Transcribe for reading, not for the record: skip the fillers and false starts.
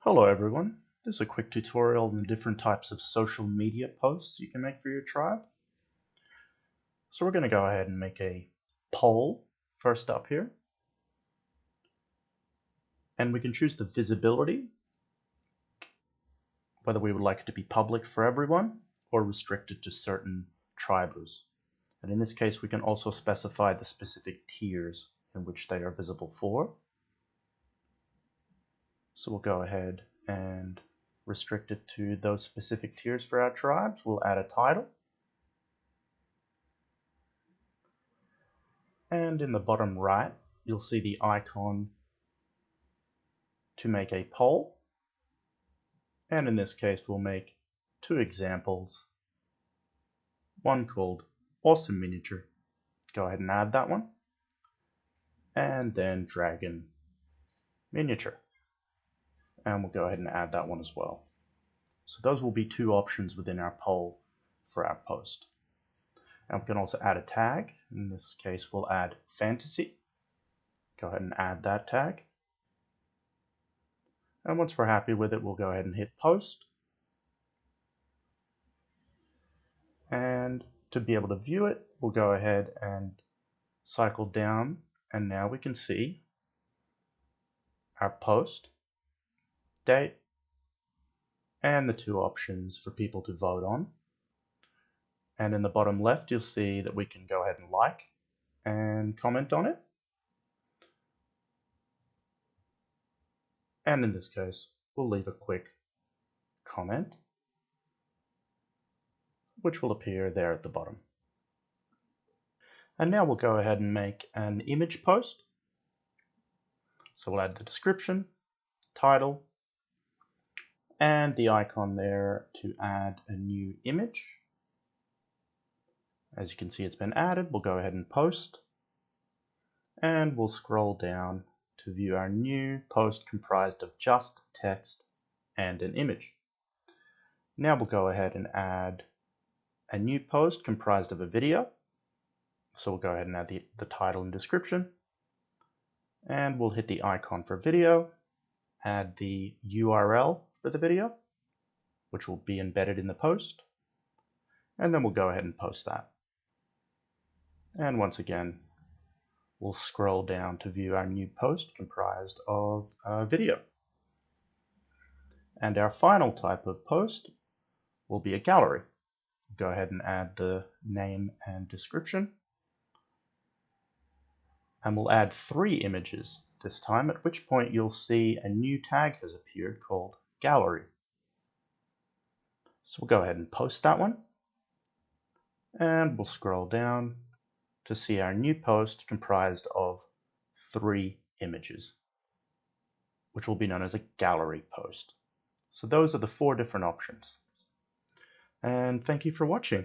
Hello everyone, this is a quick tutorial on the different types of social media posts you can make for your tribe. So we're going to go ahead and make a poll first up here. And we can choose the visibility, whether we would like it to be public for everyone or restricted to certain tribers. And in this case we can also specify the specific tiers in which they are visible for. So we'll go ahead and restrict it to those specific tiers for our tribes. We'll add a title. And in the bottom right, you'll see the icon to make a poll. And in this case, we'll make two examples. One called Awesome Miniature. Go ahead and add that one. And then Dragon Miniature. And we'll go ahead and add that one as well. So those will be two options within our poll for our post. And we can also add a tag. In this case, we'll add fantasy. Go ahead and add that tag. And once we're happy with it, we'll go ahead and hit post. And to be able to view it, we'll go ahead and cycle down, and now we can see our post, date, and the two options for people to vote on. And in the bottom left, you'll see that we can go ahead and like and comment on it. And in this case, we'll leave a quick comment, which will appear there at the bottom. And now we'll go ahead and make an image post. So we'll add the description, title, and the icon there to add a new image. As you can see, it's been added. We'll go ahead and post. And we'll scroll down to view our new post comprised of just text and an image. Now we'll go ahead and add a new post comprised of a video. So we'll go ahead and add the title and description. And we'll hit the icon for video, add the URL for the video, which will be embedded in the post. And then we'll go ahead and post that. And once again, we'll scroll down to view our new post comprised of a video. And our final type of post will be a gallery. Go ahead and add the name and description. And we'll add 3 images this time, at which point you'll see a new tag has appeared called gallery. So we'll go ahead and post that one. And we'll scroll down to see our new post comprised of 3 images, which will be known as a gallery post. So those are the 4 different options. And thank you for watching.